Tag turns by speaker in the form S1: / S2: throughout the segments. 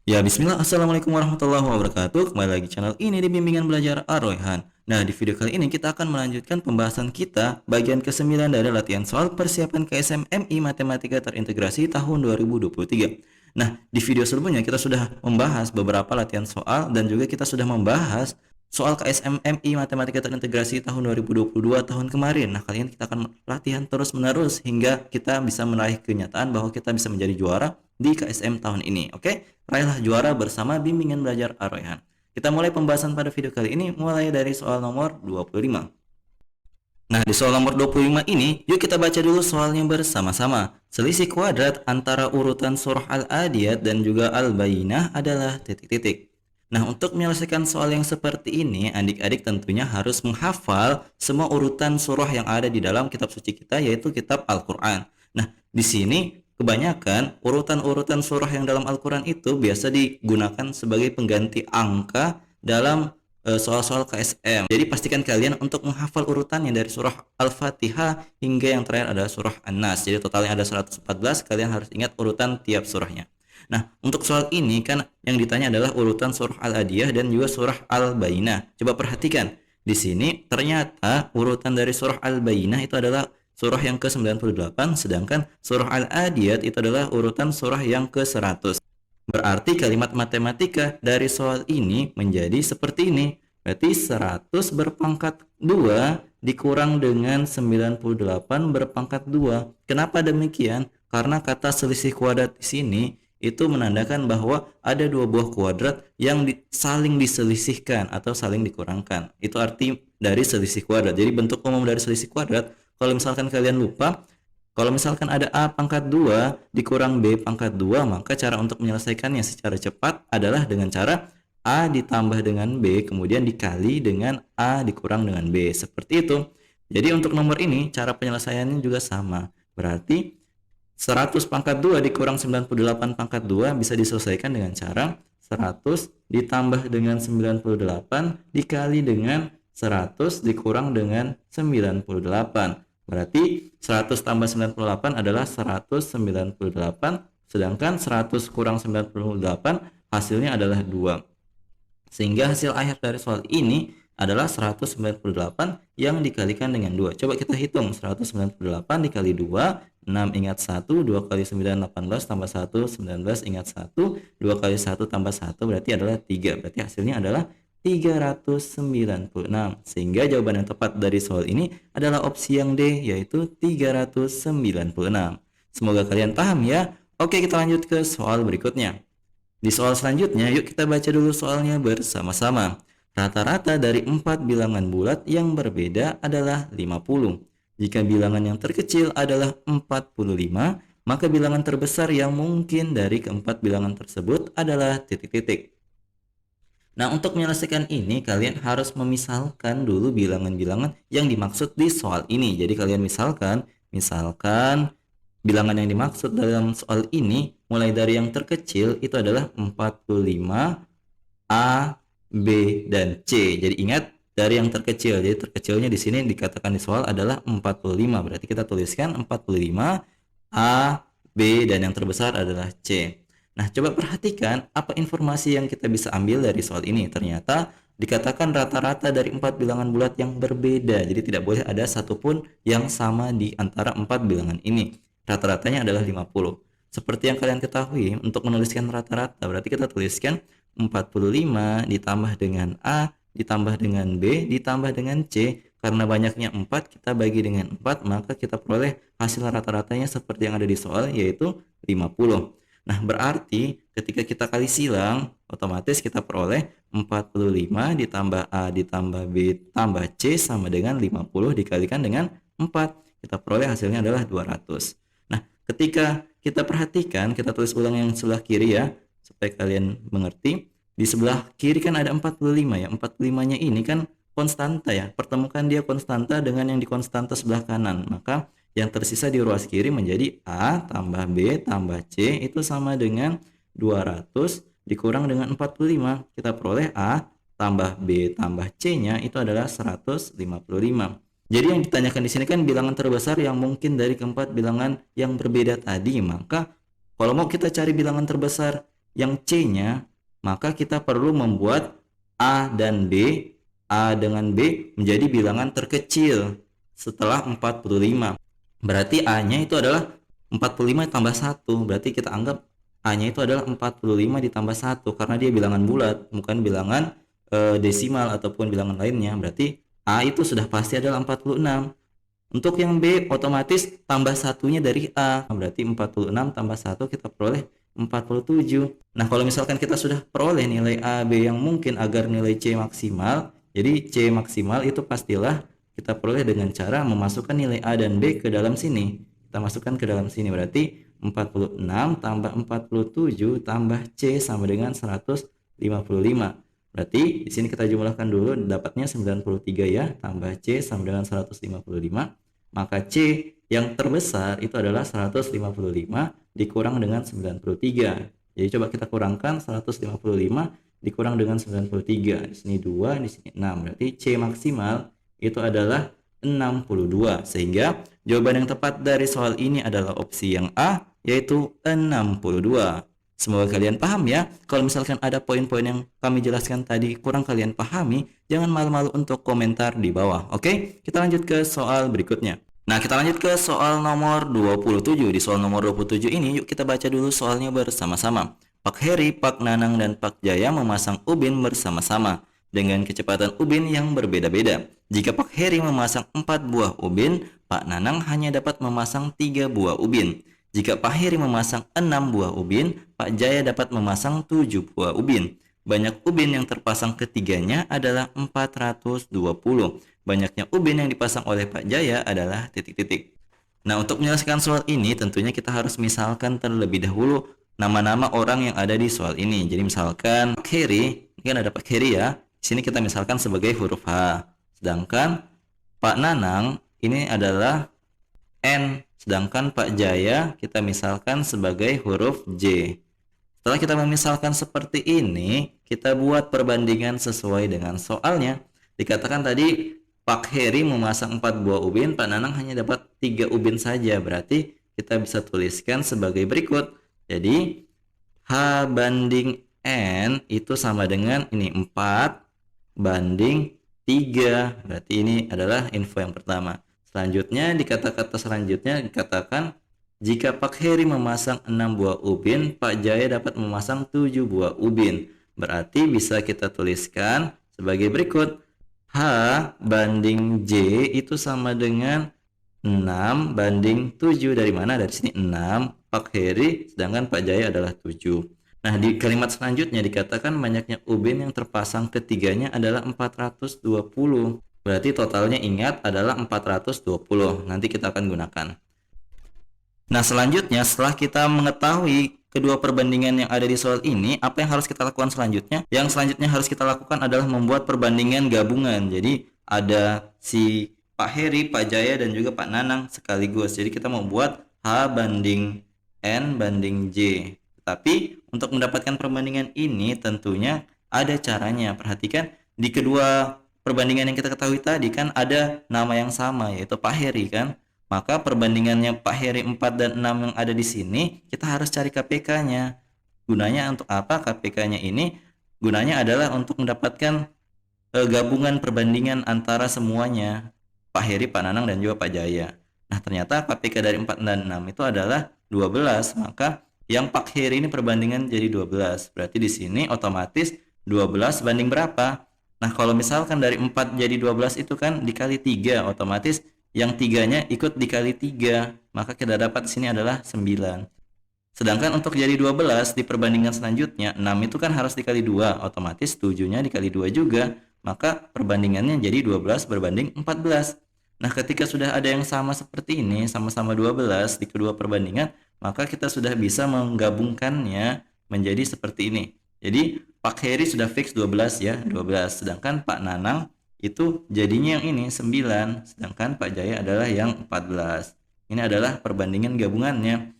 S1: Ya, bismillah. Assalamualaikum warahmatullahi wabarakatuh. Kembali lagi channel ini di Bimbingan Belajar Ar-Royhan. Nah, di video kali ini kita akan melanjutkan pembahasan kita bagian ke-9 dari latihan soal persiapan KSMMI Matematika Terintegrasi tahun 2023. Nah, di video sebelumnya kita sudah membahas beberapa latihan soal dan juga kita sudah membahas soal KSMMI Matematika Terintegrasi tahun 2022 tahun kemarin. Nah, kali ini kita akan latihan terus-menerus hingga kita bisa meraih kenyataan bahwa kita bisa menjadi juara di KSM tahun ini. Oke? Raihlah juara bersama Bimbingan Belajar Ar-Royhan. Kita mulai pembahasan pada video kali ini mulai dari soal nomor 25. Nah, di soal nomor 25 ini, yuk kita baca dulu soalnya bersama-sama. Selisih kuadrat antara urutan surah Al-Adiyat dan juga Al-Bayyinah adalah titik-titik. Nah, untuk menyelesaikan soal yang seperti ini, adik-adik tentunya harus menghafal semua urutan surah yang ada di dalam kitab suci kita, yaitu kitab Al-Quran. Nah, di sini kebanyakan urutan-urutan surah yang dalam Al-Quran itu biasa digunakan sebagai pengganti angka dalam soal-soal KSM. Jadi pastikan kalian untuk menghafal urutannya dari surah Al-Fatihah hingga yang terakhir adalah surah An-Nas. Jadi totalnya ada 114, kalian harus ingat urutan tiap surahnya. Nah, untuk soal ini kan yang ditanya adalah urutan surah Al-Adiyah dan juga surah Al-Bayyinah. Coba perhatikan. Di sini ternyata urutan dari surah Al-Bayyinah itu adalah surah yang ke-98, sedangkan surah Al-Adiyat itu adalah urutan surah yang ke-100. Berarti kalimat matematika dari soal ini menjadi seperti ini. Berarti 100 berpangkat 2 dikurang dengan 98 berpangkat 2. Kenapa demikian? Karena kata selisih kuadrat di sini itu menandakan bahwa ada dua buah kuadrat yang saling diselisihkan atau saling dikurangkan. Itu arti dari selisih kuadrat. Jadi bentuk umum dari selisih kuadrat, kalau misalkan kalian lupa, kalau misalkan ada A pangkat 2 dikurang B pangkat 2, maka cara untuk menyelesaikannya secara cepat adalah dengan cara A ditambah dengan B, kemudian dikali dengan A dikurang dengan B. Seperti itu. Jadi untuk nomor ini, cara penyelesaiannya juga sama. Berarti 100 pangkat 2 dikurang 98 pangkat 2 bisa diselesaikan dengan cara 100 ditambah dengan 98 dikali dengan 100 dikurang dengan 98. Berarti 100 tambah 98 adalah 198, sedangkan 100 kurang 98 hasilnya adalah 2. Sehingga hasil akhir dari soal ini adalah 198 yang dikalikan dengan 2. Coba kita hitung, 198 dikali 2, 6 ingat 1, 2 kali 9, 18, tambah 1, 19, ingat 1, 2 kali 1 tambah 1, berarti adalah 3. Berarti hasilnya adalah 396. Sehingga jawaban yang tepat dari soal ini adalah opsi yang D, yaitu 396. Semoga kalian paham ya. Oke, kita lanjut ke soal berikutnya. Di soal selanjutnya, yuk kita baca dulu soalnya bersama-sama. Rata-rata dari 4 bilangan bulat yang berbeda adalah 50. Jika bilangan yang terkecil adalah 45, maka bilangan terbesar yang mungkin dari keempat bilangan tersebut adalah titik-titik. Nah, untuk menyelesaikan ini, kalian harus memisalkan dulu bilangan-bilangan yang dimaksud di soal ini. Jadi kalian misalkan bilangan yang dimaksud dalam soal ini mulai dari yang terkecil itu adalah 45, A, B, dan C. Jadi ingat dari yang terkecil. Jadi terkecilnya di sini dikatakan di soal adalah 45. Berarti kita tuliskan 45, A, B, dan yang terbesar adalah C. Nah, coba perhatikan apa informasi yang kita bisa ambil dari soal ini. Ternyata dikatakan rata-rata dari 4 bilangan bulat yang berbeda. Jadi tidak boleh ada satupun yang sama di antara 4 bilangan ini. Rata-ratanya adalah 50. Seperti yang kalian ketahui, untuk menuliskan rata-rata berarti kita tuliskan 45 ditambah dengan A, ditambah dengan B, ditambah dengan C. Karena banyaknya 4, kita bagi dengan 4, maka kita peroleh hasil rata-ratanya seperti yang ada di soal, yaitu 50. Nah, berarti ketika kita kali silang, otomatis kita peroleh 45 ditambah A ditambah B tambah C sama dengan 50 dikalikan dengan 4. Kita peroleh hasilnya adalah 200. Nah, ketika kita perhatikan, kita tulis ulang yang sebelah kiri ya, supaya kalian mengerti. Di sebelah kiri kan ada 45 ya. 45-nya ini kan konstanta ya. Pertemukan dia konstanta dengan yang di konstanta sebelah kanan. Maka yang tersisa di ruas kiri menjadi A tambah B tambah C itu sama dengan 200 dikurang dengan 45. Kita peroleh A tambah B tambah C-nya itu adalah 155. Jadi yang ditanyakan di sini kan bilangan terbesar yang mungkin dari keempat bilangan yang berbeda tadi. Maka kalau mau kita cari bilangan terbesar yang C-nya, maka kita perlu membuat A dan B, A dengan B menjadi bilangan terkecil setelah 45. Berarti A-nya itu adalah 45 tambah 1. Berarti kita anggap A-nya itu adalah 45 ditambah 1 karena dia bilangan bulat, bukan bilangan desimal ataupun bilangan lainnya. Berarti A itu sudah pasti adalah 46. Untuk yang B otomatis tambah satunya dari A. Berarti 46 tambah 1 kita peroleh 47. Nah, kalau misalkan kita sudah peroleh nilai A, B yang mungkin agar nilai C maksimal, jadi C maksimal itu pastilah kita peroleh dengan cara memasukkan nilai A dan B ke dalam sini. Kita masukkan ke dalam sini, berarti 46 tambah 47 tambah C sama dengan 155. Berarti di sini kita jumlahkan dulu, dapatnya 93 ya, tambah C sama dengan 155. Maka C yang terbesar itu adalah 155 dikurang dengan 93. Jadi coba kita kurangkan 155 dikurang dengan 93. Di sini 2, di sini 6. Berarti C maksimal itu adalah 62. Sehingga jawaban yang tepat dari soal ini adalah opsi yang A, yaitu 62. Semoga kalian paham ya. Kalau misalkan ada poin-poin yang kami jelaskan tadi kurang kalian pahami, jangan malu-malu untuk komentar di bawah. Oke, kita lanjut ke soal berikutnya. Nah, kita lanjut ke soal nomor 27. Di soal nomor 27 ini, yuk kita baca dulu soalnya bersama-sama. Pak Heri, Pak Nanang, dan Pak Jaya memasang ubin bersama-sama dengan kecepatan ubin yang berbeda-beda. Jika Pak Heri memasang 4 buah ubin, Pak Nanang hanya dapat memasang 3 buah ubin. Jika Pak Heri memasang 6 buah ubin, Pak Jaya dapat memasang 7 buah ubin. Banyak ubin yang terpasang ketiganya adalah 420. Banyaknya ubin yang dipasang oleh Pak Jaya adalah titik-titik. Nah, untuk menyelesaikan soal ini tentunya kita harus misalkan terlebih dahulu nama-nama orang yang ada di soal ini. Jadi misalkan Pak Heri, ini kan ada Pak Heri ya. Di sini kita misalkan sebagai huruf H. Sedangkan Pak Nanang ini adalah N. Sedangkan Pak Jaya kita misalkan sebagai huruf J. Setelah kita memisalkan seperti ini, kita buat perbandingan sesuai dengan soalnya. Dikatakan tadi Pak Heri memasang 4 buah ubin, Pak Nanang hanya dapat 3 ubin saja. Berarti kita bisa tuliskan sebagai berikut. Jadi H banding N itu sama dengan ini 4 banding 3. Berarti ini adalah info yang pertama. Selanjutnya di kata-kata selanjutnya dikatakan jika Pak Heri memasang 6 buah ubin, Pak Jaya dapat memasang 7 buah ubin. Berarti bisa kita tuliskan sebagai berikut. H banding J itu sama dengan 6 banding 7. Dari mana? Dari sini 6 Pak Heri, sedangkan Pak Jaya adalah 7. Nah, di kalimat selanjutnya dikatakan banyaknya ubin yang terpasang ketiganya adalah 420. Berarti totalnya ingat adalah 420. Nanti kita akan gunakan. Nah, selanjutnya setelah kita mengetahui kedua perbandingan yang ada di soal ini, apa yang harus kita lakukan selanjutnya? Yang selanjutnya harus kita lakukan adalah membuat perbandingan gabungan. Jadi ada si Pak Heri, Pak Jaya, dan juga Pak Nanang sekaligus. Jadi kita membuat H banding N banding J. Tapi untuk mendapatkan perbandingan ini tentunya ada caranya. Perhatikan di kedua perbandingan yang kita ketahui tadi kan ada nama yang sama, yaitu Pak Heri kan. Maka perbandingannya Pak Heri 4 dan 6 yang ada di sini, kita harus cari KPK-nya. Gunanya untuk apa KPK-nya ini? Gunanya adalah untuk mendapatkan gabungan perbandingan antara semuanya. Pak Heri, Pak Nanang, dan juga Pak Jaya. Nah, ternyata KPK dari 4 dan 6 itu adalah 12. Maka yang Pak Heri ini perbandingan jadi 12. Berarti di sini otomatis 12 banding berapa? Nah, kalau misalkan dari 4 jadi 12 itu kan dikali 3, otomatis yang tiganya ikut dikali 3, maka kita dapat di sini adalah 9. Sedangkan untuk jadi 12 di perbandingan selanjutnya, 6 itu kan harus dikali 2, otomatis 7-nya dikali 2 juga, maka perbandingannya jadi 12 berbanding 14. Nah, ketika sudah ada yang sama seperti ini, sama-sama 12 di kedua perbandingan, maka kita sudah bisa menggabungkannya menjadi seperti ini. Jadi Pak Heri sudah fix 12 ya, 12. Sedangkan Pak Nanang itu jadinya yang ini 9, sedangkan Pak Jaya adalah yang 14. Ini adalah perbandingan gabungannya.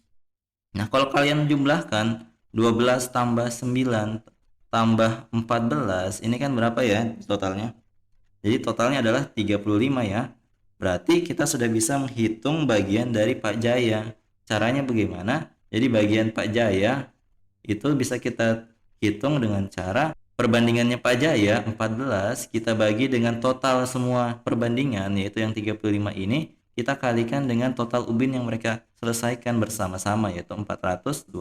S1: Nah, kalau kalian jumlahkan 12 tambah 9 tambah 14, ini kan berapa ya totalnya? Jadi totalnya adalah 35 ya. Berarti kita sudah bisa menghitung bagian dari Pak Jaya. Caranya bagaimana? Jadi bagian Pak Jaya itu bisa kita hitung dengan cara perbandingannya Pak Jaya 14 kita bagi dengan total semua perbandingan, yaitu yang 35 ini kita kalikan dengan total ubin yang mereka selesaikan bersama-sama, yaitu 420.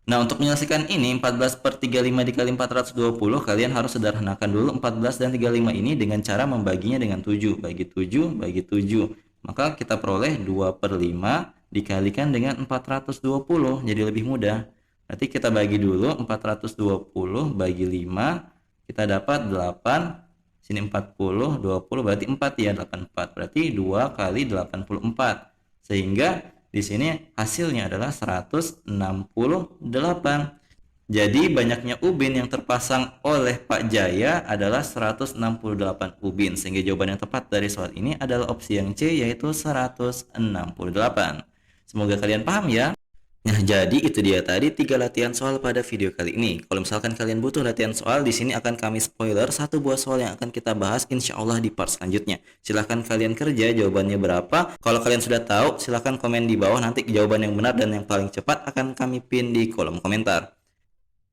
S1: Nah, untuk menyelesaikan ini 14 per 35 dikali 420, kalian harus sederhanakan dulu 14 dan 35 ini dengan cara membaginya dengan 7. Bagi 7, bagi 7. Maka kita peroleh 2 per 5 dikalikan dengan 420, jadi lebih mudah. Berarti kita bagi dulu 420 bagi 5, kita dapat 8, sini 40, 20, berarti 4 ya, 84. Berarti 2 kali 84. Sehingga di sini hasilnya adalah 168. Jadi banyaknya ubin yang terpasang oleh Pak Jaya adalah 168 ubin. Sehingga jawaban yang tepat dari soal ini adalah opsi yang C, yaitu 168. Semoga kalian paham ya. Nah, jadi itu dia tadi 3 latihan soal pada video kali ini. Kalau misalkan kalian butuh latihan soal, di sini akan kami spoiler satu buah soal yang akan kita bahas insya Allah di part selanjutnya. Silahkan kalian kerja jawabannya berapa. Kalau kalian sudah tahu, silahkan komen di bawah, nanti jawaban yang benar dan yang paling cepat akan kami pin di kolom komentar.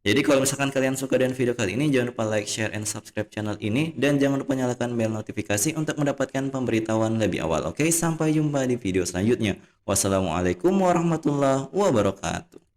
S1: Jadi kalau misalkan kalian suka dengan video kali ini, jangan lupa like, share, and subscribe channel ini. Dan jangan lupa nyalakan bel notifikasi untuk mendapatkan pemberitahuan lebih awal. Oke, sampai jumpa di video selanjutnya. Wassalamualaikum warahmatullahi wabarakatuh.